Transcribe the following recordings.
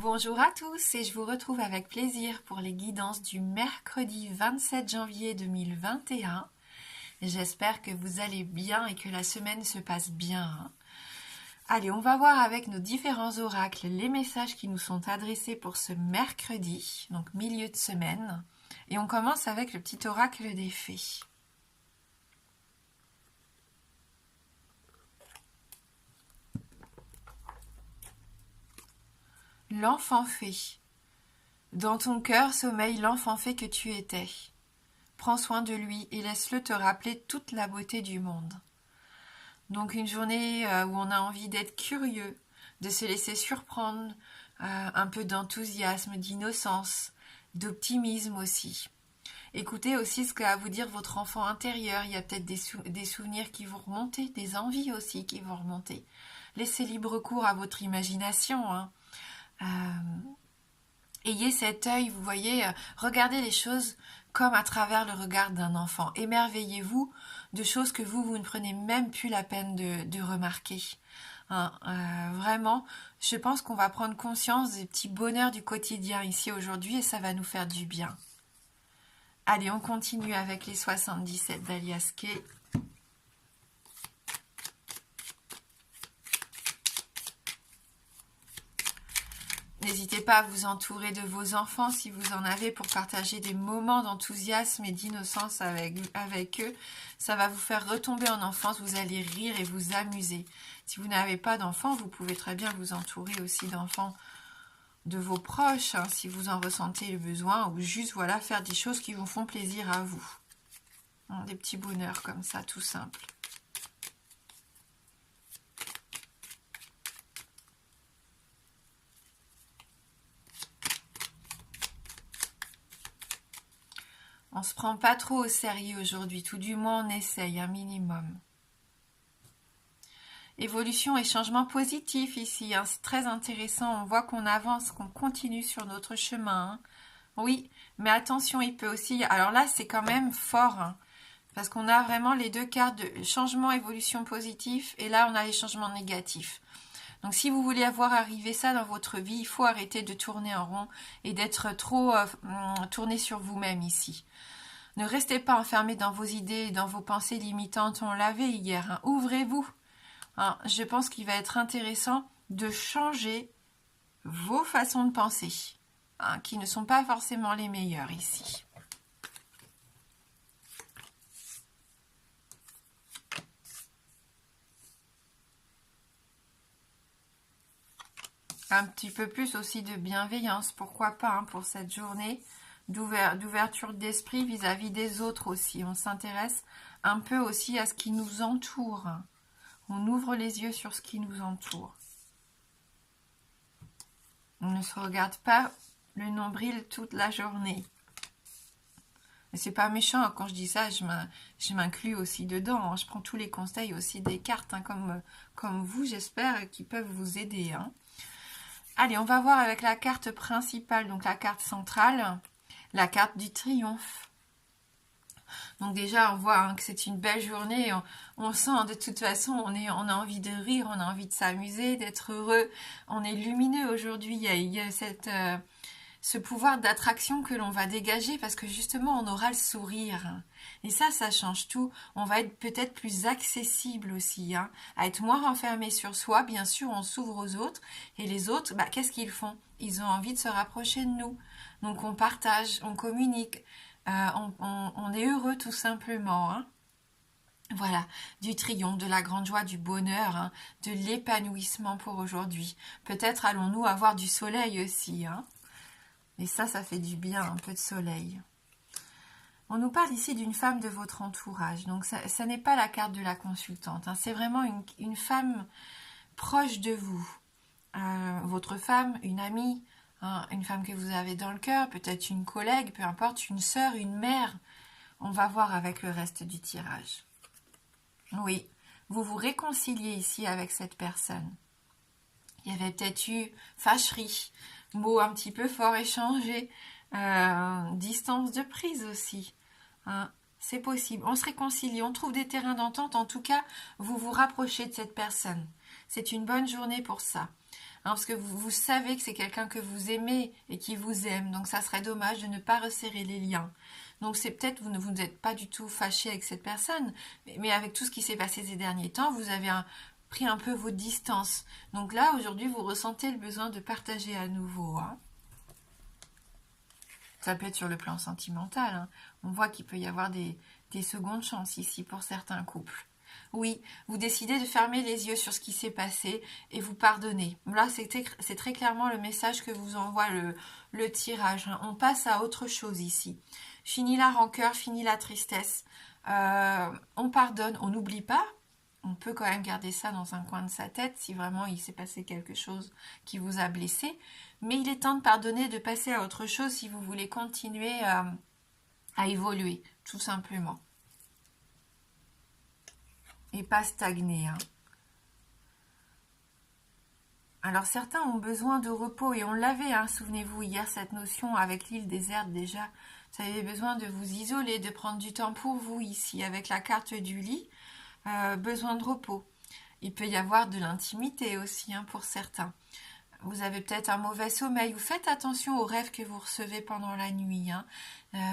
Bonjour à tous et je vous retrouve avec plaisir pour les guidances du mercredi 27 janvier 2021. J'espère que vous allez bien et que la semaine se passe bien. Allez, on va voir avec nos différents oracles les messages qui nous sont adressés pour ce mercredi, donc milieu de semaine. Et on commence avec le petit oracle des fées. L'enfant fée. Dans ton cœur sommeille l'enfant fée que tu étais. Prends soin de lui et laisse-le te rappeler toute la beauté du monde. Donc une journée où on a envie d'être curieux, de se laisser surprendre, un peu d'enthousiasme, d'innocence, d'optimisme aussi. Écoutez aussi ce qu'a à vous dire votre enfant intérieur. Il y a peut-être des souvenirs qui vont remonter, des envies aussi qui vont remonter. Laissez libre cours à votre imagination, hein. Ayez cet œil, vous voyez, regardez les choses comme à travers le regard d'un enfant. Émerveillez-vous de choses que vous ne prenez même plus la peine de remarquer. Hein, vraiment, je pense qu'on va prendre conscience des petits bonheurs du quotidien ici aujourd'hui et ça va nous faire du bien. Allez, on continue avec les 77 d'Alias Kay. N'hésitez pas à vous entourer de vos enfants si vous en avez pour partager des moments d'enthousiasme et d'innocence avec eux. Ça va vous faire retomber en enfance, vous allez rire et vous amuser. Si vous n'avez pas d'enfants, vous pouvez très bien vous entourer aussi d'enfants de vos proches, hein, si vous en ressentez le besoin, ou juste voilà, faire des choses qui vous font plaisir à vous. Hein, des petits bonheurs comme ça, tout simple. On se prend pas trop au sérieux aujourd'hui, tout du moins on essaye un minimum. Évolution et changement positif ici, hein, c'est très intéressant, on voit qu'on avance, qu'on continue sur notre chemin. Hein. Oui, mais attention, il peut aussi... Alors là, c'est quand même fort, hein, parce qu'on a vraiment les deux cartes de changement, évolution positif, et là on a les changements négatifs. Donc si vous voulez avoir arrivé ça dans votre vie, il faut arrêter de tourner en rond et d'être trop tourné sur vous-même ici. Ne restez pas enfermé dans vos idées et dans vos pensées limitantes, on l'avait hier. Hein. Ouvrez-vous. Hein, je pense qu'il va être intéressant de changer vos façons de penser, hein, qui ne sont pas forcément les meilleures ici. Un petit peu plus aussi de bienveillance, pourquoi pas, hein, pour cette journée. D'ouverture d'esprit vis-à-vis des autres aussi. On s'intéresse un peu aussi à ce qui nous entoure. On ouvre les yeux sur ce qui nous entoure. On ne se regarde pas le nombril toute la journée. Et c'est pas méchant, quand je dis ça, je m'inclus aussi dedans. Je prends tous les conseils aussi des cartes, hein, comme vous, j'espère, qui peuvent vous aider. Hein. Allez, on va voir avec la carte principale, donc la carte centrale. La carte du triomphe. Donc déjà, on voit, hein, que c'est une belle journée. On sent, de toute façon, on a envie de rire, on a envie de s'amuser, d'être heureux. On est lumineux aujourd'hui. Il y a ce pouvoir d'attraction que l'on va dégager parce que justement, on aura le sourire. Et ça change tout. On va être peut-être plus accessible aussi, hein, à être moins renfermé sur soi. Bien sûr, on s'ouvre aux autres. Et les autres, qu'est-ce qu'ils font? Ils ont envie de se rapprocher de nous. Donc on partage, on communique, on est heureux tout simplement. Hein. Voilà, du triomphe, de la grande joie, du bonheur, hein, de l'épanouissement pour aujourd'hui. Peut-être allons-nous avoir du soleil aussi. Hein. Et ça fait du bien, un peu de soleil. On nous parle ici d'une femme de votre entourage. Donc ça n'est pas la carte de la consultante. Hein. C'est vraiment une femme proche de vous. Votre femme, une amie, hein, une femme que vous avez dans le cœur, peut-être une collègue, peu importe, une sœur, une mère. On va voir avec le reste du tirage. Oui, vous vous réconciliez ici avec cette personne. Il y avait peut-être eu fâcherie, mots un petit peu forts échangés, distance de prise aussi. Hein, c'est possible. On se réconcilie, on trouve des terrains d'entente. En tout cas, vous vous rapprochez de cette personne. C'est une bonne journée pour ça. parce que vous savez que c'est quelqu'un que vous aimez et qui vous aime, donc ça serait dommage de ne pas resserrer les liens. Donc c'est peut-être vous n'êtes pas du tout fâché avec cette personne, mais avec tout ce qui s'est passé ces derniers temps, vous avez pris un peu vos distances. Donc là, aujourd'hui, vous ressentez le besoin de partager à nouveau. Hein. Ça peut être sur le plan sentimental. Hein. On voit qu'il peut y avoir des secondes chances ici pour certains couples. Oui, vous décidez de fermer les yeux sur ce qui s'est passé et vous pardonnez. Là, c'est très clairement le message que vous envoie le tirage. Hein. On passe à autre chose ici. Fini la rancœur, fini la tristesse. On pardonne, on n'oublie pas. On peut quand même garder ça dans un coin de sa tête si vraiment il s'est passé quelque chose qui vous a blessé. Mais il est temps de pardonner, de passer à autre chose si vous voulez continuer à évoluer, tout simplement. Et pas stagner. Hein. Alors certains ont besoin de repos et on l'avait, hein, souvenez-vous, hier, cette notion avec l'île déserte déjà. Vous avez besoin de vous isoler, de prendre du temps pour vous ici, avec la carte du lit. Besoin de repos. Il peut y avoir de l'intimité aussi, hein, pour certains. Vous avez peut-être un mauvais sommeil. Vous faites attention aux rêves que vous recevez pendant la nuit. Hein.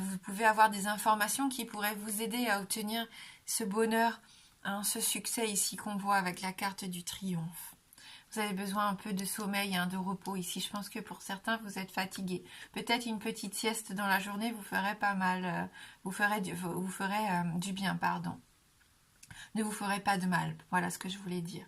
Vous pouvez avoir des informations qui pourraient vous aider à obtenir ce bonheur, hein, ce succès ici qu'on voit avec la carte du triomphe. Vous avez besoin un peu de sommeil, hein, de repos ici. Je pense que pour certains, vous êtes fatigués. Peut-être une petite sieste dans la journée vous ferait pas mal. Vous ferait du bien, pardon. Ne vous ferait pas de mal. Voilà ce que je voulais dire.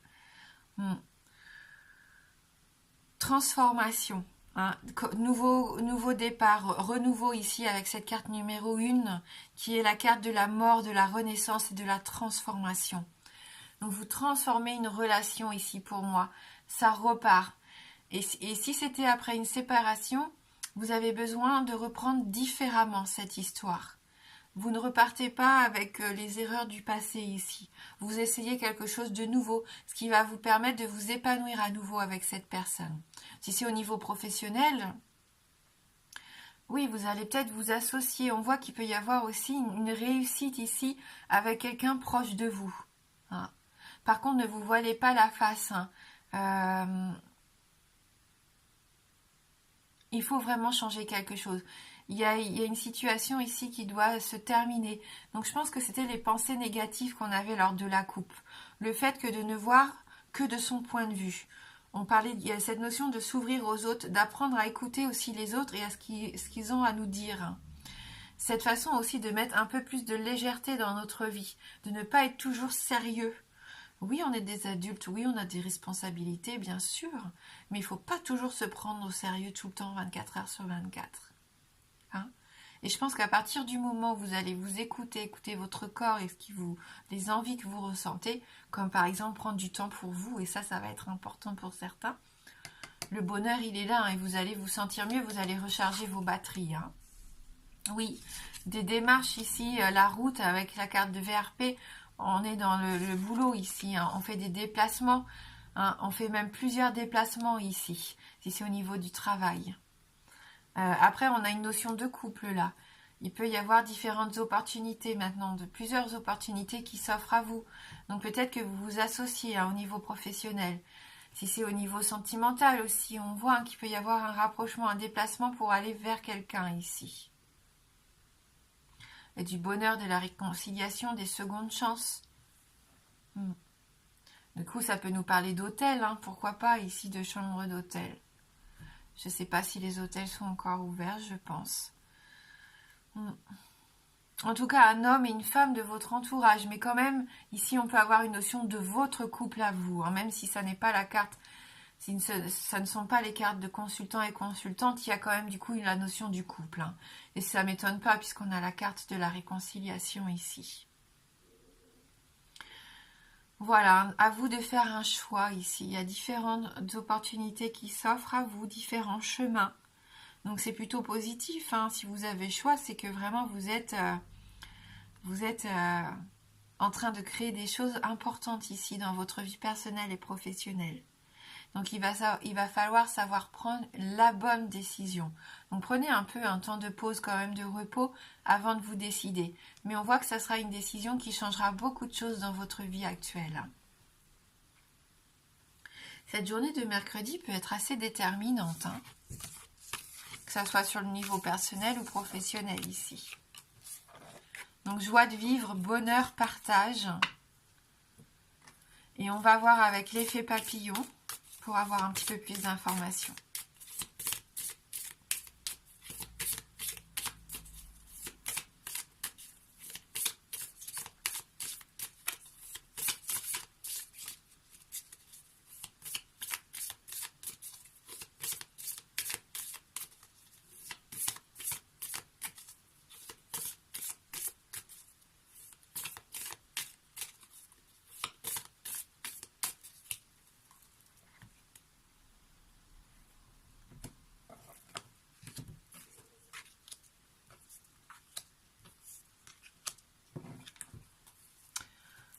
Transformation. Hein. Nouveau départ, renouveau ici avec cette carte numéro 1 qui est la carte de la mort, de la renaissance et de la transformation. Donc vous transformez une relation ici pour moi. Ça repart. Et si c'était après une séparation, vous avez besoin de reprendre différemment cette histoire. Vous ne repartez pas avec les erreurs du passé ici. Vous essayez quelque chose de nouveau, ce qui va vous permettre de vous épanouir à nouveau avec cette personne. Si c'est au niveau professionnel, oui, vous allez peut-être vous associer. On voit qu'il peut y avoir aussi une réussite ici avec quelqu'un proche de vous. Hein. Par contre, ne vous voilez pas la face. Hein. Il faut vraiment changer quelque chose. Il y a une situation ici qui doit se terminer. Donc je pense que c'était les pensées négatives qu'on avait lors de la coupe. Le fait que de ne voir que de son point de vue. Il y a cette notion de s'ouvrir aux autres, d'apprendre à écouter aussi les autres et à ce qu'ils ont à nous dire. Cette façon aussi de mettre un peu plus de légèreté dans notre vie, de ne pas être toujours sérieux. Oui, on est des adultes, oui, on a des responsabilités, bien sûr, mais il ne faut pas toujours se prendre au sérieux tout le temps, 24 heures sur 24. Hein. Et je pense qu'à partir du moment où vous allez vous écouter votre corps et les envies que vous ressentez, comme par exemple prendre du temps pour vous, et ça va être important pour certains, le bonheur, il est là, hein, et vous allez vous sentir mieux, vous allez recharger vos batteries. Hein. Oui, des démarches ici, la route avec la carte de VRP, on est dans le boulot ici, hein, on fait des déplacements, hein, on fait même plusieurs déplacements ici, si c'est au niveau du travail. Après, on a une notion de couple là. Il peut y avoir différentes opportunités maintenant, plusieurs opportunités qui s'offrent à vous. Donc peut-être que vous vous associez, hein, au niveau professionnel. Si c'est au niveau sentimental aussi, on voit, hein, qu'il peut y avoir un rapprochement, un déplacement pour aller vers quelqu'un ici. Et du bonheur, de la réconciliation, des secondes chances. Du coup, ça peut nous parler d'hôtel, hein, pourquoi pas ici, de chambre d'hôtel. Je ne sais pas si les hôtels sont encore ouverts, je pense. En tout cas, un homme et une femme de votre entourage. Mais quand même, ici, on peut avoir une notion de votre couple à vous. Hein, même si ça n'est pas la carte, ça ne sont pas les cartes de consultant et consultante, il y a quand même du coup la notion du couple. Hein. Et ça ne m'étonne pas puisqu'on a la carte de la réconciliation ici. Voilà, à vous de faire un choix ici. Il y a différentes opportunités qui s'offrent à vous, différents chemins. Donc c'est plutôt positif. Hein. Si vous avez choix, c'est que vraiment vous êtes en train de créer des choses importantes ici dans votre vie personnelle et professionnelle. Donc il va falloir savoir prendre la bonne décision. Donc prenez un peu un temps de pause quand même, de repos, avant de vous décider. Mais on voit que ça sera une décision qui changera beaucoup de choses dans votre vie actuelle. Cette journée de mercredi peut être assez déterminante, hein, que ça soit sur le niveau personnel ou professionnel ici. Donc joie de vivre, bonheur, partage. Et on va voir avec l'effet papillon pour avoir un petit peu plus d'informations.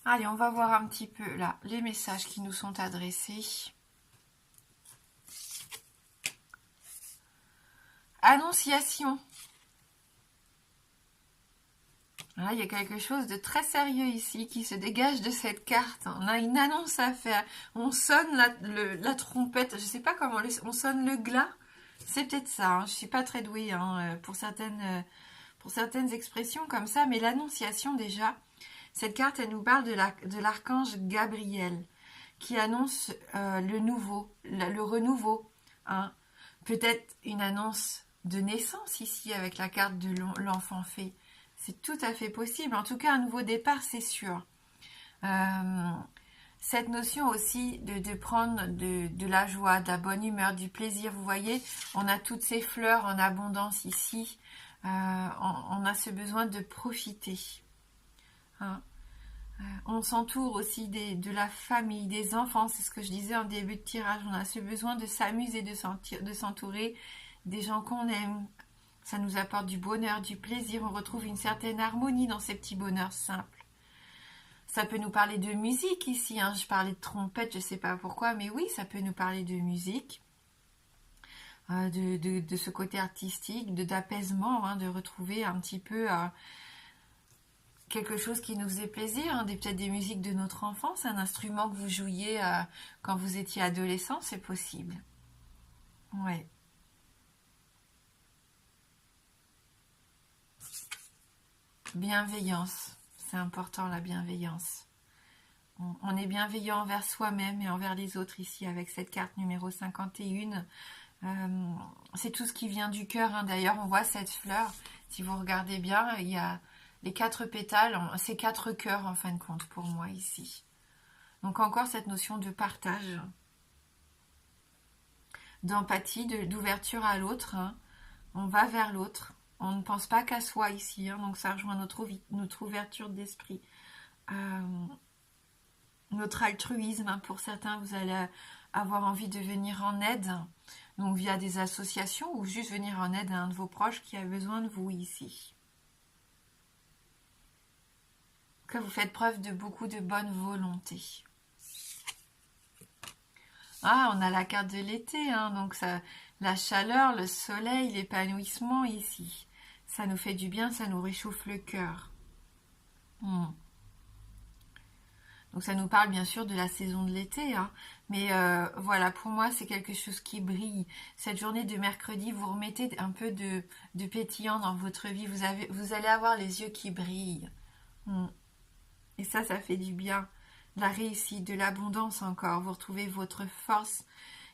Allez, on va voir un petit peu là les messages qui nous sont adressés. Annonciation. Là, il y a quelque chose de très sérieux ici qui se dégage de cette carte. On a une annonce à faire. On sonne la trompette. Je ne sais pas comment on sonne le glas. C'est peut-être ça. Hein. Je ne suis pas très douée hein, pour certaines expressions comme ça. Mais l'annonciation déjà, cette carte, elle nous parle de l'archange Gabriel qui annonce le renouveau. Hein. Peut-être une annonce de naissance ici avec la carte de l'enfant fée. C'est tout à fait possible. En tout cas, un nouveau départ, c'est sûr. Cette notion aussi de prendre de la joie, de la bonne humeur, du plaisir. Vous voyez, on a toutes ces fleurs en abondance ici. On a ce besoin de profiter. Hein. On s'entoure aussi de la famille, des enfants. C'est ce que je disais en début de tirage. On a ce besoin de s'amuser, de s'entourer des gens qu'on aime. Ça nous apporte du bonheur, du plaisir. On retrouve une certaine harmonie dans ces petits bonheurs simples. Ça peut nous parler de musique ici. Hein. Je parlais de trompette, je ne sais pas pourquoi, mais oui, ça peut nous parler de musique. De ce côté artistique, d'apaisement, hein, de retrouver un petit peu quelque chose qui nous faisait plaisir. Hein, peut-être des musiques de notre enfance, un instrument que vous jouiez quand vous étiez adolescent, c'est possible. Ouais. Bienveillance, c'est important la bienveillance. On est bienveillant envers soi-même et envers les autres ici avec cette carte numéro 51. C'est tout ce qui vient du cœur. Hein. D'ailleurs, on voit cette fleur. Si vous regardez bien, il y a les 4 pétales. C'est 4 cœurs en fin de compte pour moi ici. Donc encore cette notion de partage, d'empathie, d'ouverture à l'autre. Hein. On va vers l'autre. On ne pense pas qu'à soi ici, hein, donc ça rejoint notre ouverture d'esprit. Notre altruisme, hein, pour certains, vous allez avoir envie de venir en aide, donc via des associations, ou juste venir en aide à un de vos proches qui a besoin de vous ici. Que vous faites preuve de beaucoup de bonne volonté. Ah, on a la carte de l'été, hein, donc ça, la chaleur, le soleil, l'épanouissement ici. Ça nous fait du bien, ça nous réchauffe le cœur. Donc ça nous parle bien sûr de la saison de l'été, hein. Mais voilà, pour moi c'est quelque chose qui brille. Cette journée de mercredi, vous remettez un peu de pétillant dans votre vie. Vous allez avoir les yeux qui brillent. Et ça fait du bien. De la réussite, de l'abondance encore. Vous retrouvez votre force.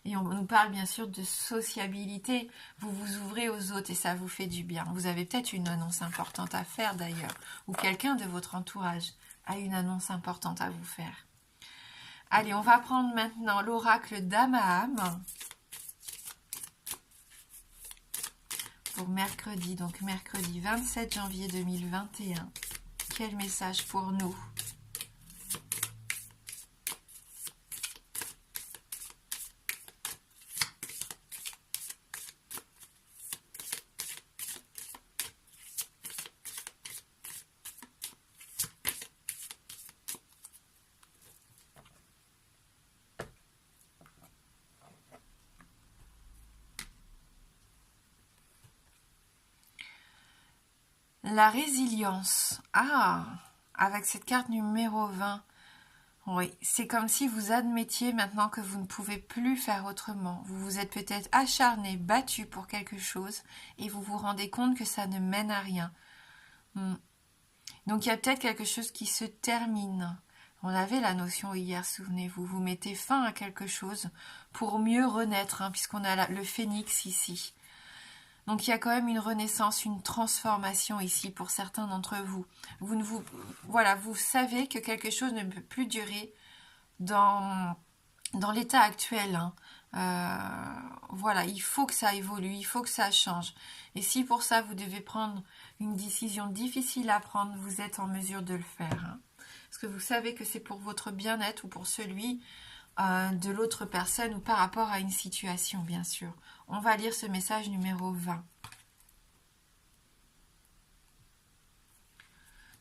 Et on nous parle bien sûr de sociabilité. Vous vous ouvrez aux autres et ça vous fait du bien. Vous avez peut-être une annonce importante à faire d'ailleurs. Ou quelqu'un de votre entourage a une annonce importante à vous faire. Allez, on va prendre maintenant l'oracle d'Amaham. Pour mercredi, donc mercredi 27 janvier 2021. Quel message pour nous ? La résilience. Ah, avec cette carte numéro 20, Oui, c'est comme si vous admettiez maintenant que vous ne pouvez plus faire autrement. Vous vous êtes peut-être acharné, battu pour quelque chose et vous vous rendez compte que ça ne mène à rien. Donc il y a peut-être quelque chose qui se termine. On avait la notion hier, souvenez-vous. Vous mettez fin à quelque chose pour mieux renaître, puisqu'on a le phénix ici. Donc il y a quand même une renaissance, une transformation ici pour certains d'entre vous. Voilà, vous savez que quelque chose ne peut plus durer dans l'état actuel. Voilà, il faut que ça évolue, il faut que ça change. Et si pour ça vous devez prendre une décision difficile à prendre, vous êtes en mesure de le faire. Parce que vous savez que c'est pour votre bien-être ou pour celui de l'autre personne ou par rapport à une situation, bien sûr. On va lire ce message numéro 20.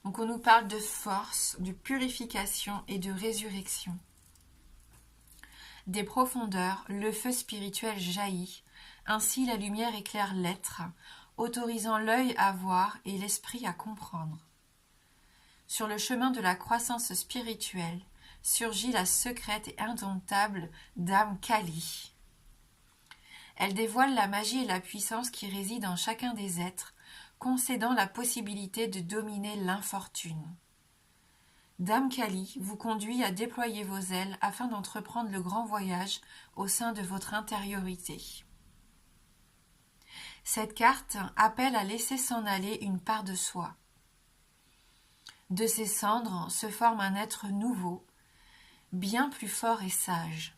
Donc on nous parle de force, de purification et de résurrection. Des profondeurs, le feu spirituel jaillit. Ainsi la lumière éclaire l'être, autorisant l'œil à voir et l'esprit à comprendre. Sur le chemin de la croissance spirituelle, surgit la secrète et indomptable Dame Kali. Elle dévoile la magie et la puissance qui résident en chacun des êtres, concédant la possibilité de dominer l'infortune. Dame Kali vous conduit à déployer vos ailes afin d'entreprendre le grand voyage au sein de votre intériorité. Cette carte appelle à laisser s'en aller une part de soi. De ces cendres se forme un être nouveau, bien plus fort et sage.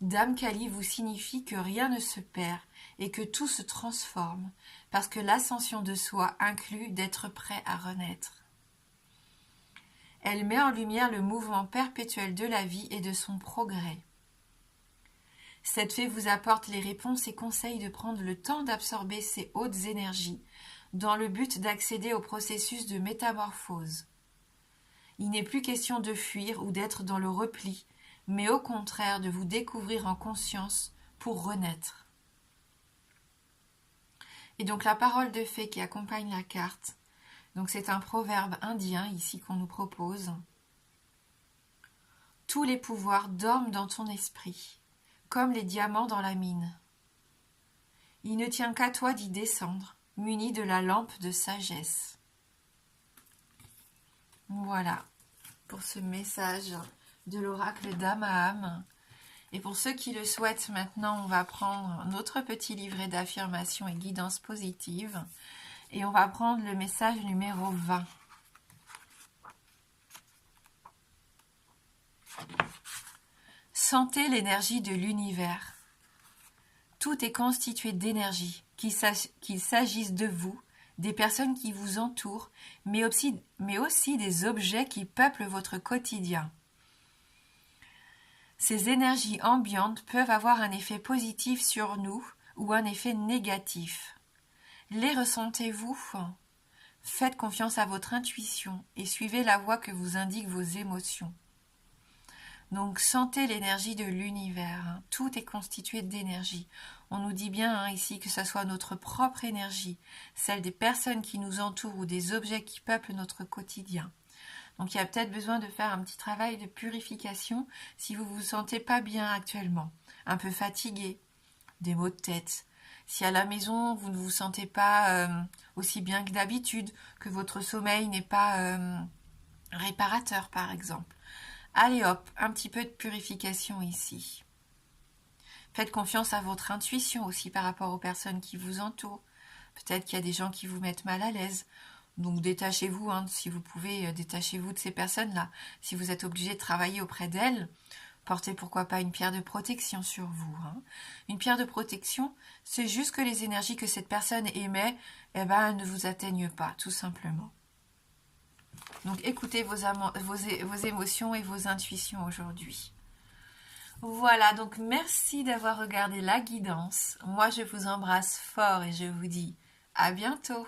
Dame Kali vous signifie que rien ne se perd et que tout se transforme, parce que l'ascension de soi inclut d'être prêt à renaître. Elle met en lumière le mouvement perpétuel de la vie et de son progrès. Cette fée vous apporte les réponses et conseille de prendre le temps d'absorber ces hautes énergies dans le but d'accéder au processus de métamorphose. Il n'est plus question de fuir ou d'être dans le repli, mais au contraire de vous découvrir en conscience pour renaître. Et donc la parole de fée qui accompagne la carte, donc c'est un proverbe indien ici qu'on nous propose. Tous les pouvoirs dorment dans ton esprit, comme les diamants dans la mine. Il ne tient qu'à toi d'y descendre, muni de la lampe de sagesse. Voilà pour ce message de l'oracle d'Amaham. Et pour ceux qui le souhaitent, maintenant on va prendre notre petit livret d'affirmations et guidance positive. Et on va prendre le message numéro 20. Sentez l'énergie de l'univers. Tout est constitué d'énergie, qu'il s'agisse de vous, des personnes qui vous entourent, mais aussi des objets qui peuplent votre quotidien. Ces énergies ambiantes peuvent avoir un effet positif sur nous ou un effet négatif. Les ressentez-vous ? Faites confiance à votre intuition et suivez la voie que vous indiquent vos émotions. Donc sentez l'énergie de l'univers. Tout est constitué d'énergie. On nous dit bien ici que ce soit notre propre énergie, celle des personnes qui nous entourent ou des objets qui peuplent notre quotidien. Donc il y a peut-être besoin de faire un petit travail de purification si vous ne vous sentez pas bien actuellement, un peu fatigué, des maux de tête. Si à la maison vous ne vous sentez pas aussi bien que d'habitude, que votre sommeil n'est pas réparateur par exemple. Allez hop, un petit peu de purification ici. Faites confiance à votre intuition aussi par rapport aux personnes qui vous entourent. Peut-être qu'il y a des gens qui vous mettent mal à l'aise. Donc détachez-vous, si vous pouvez, détachez-vous de ces personnes-là. Si vous êtes obligé de travailler auprès d'elles, portez pourquoi pas une pierre de protection sur vous. Une pierre de protection, c'est juste que les énergies que cette personne émet, ne vous atteignent pas, tout simplement. Donc écoutez vos émotions et vos intuitions aujourd'hui. Voilà, donc merci d'avoir regardé la guidance. Moi, je vous embrasse fort et je vous dis à bientôt.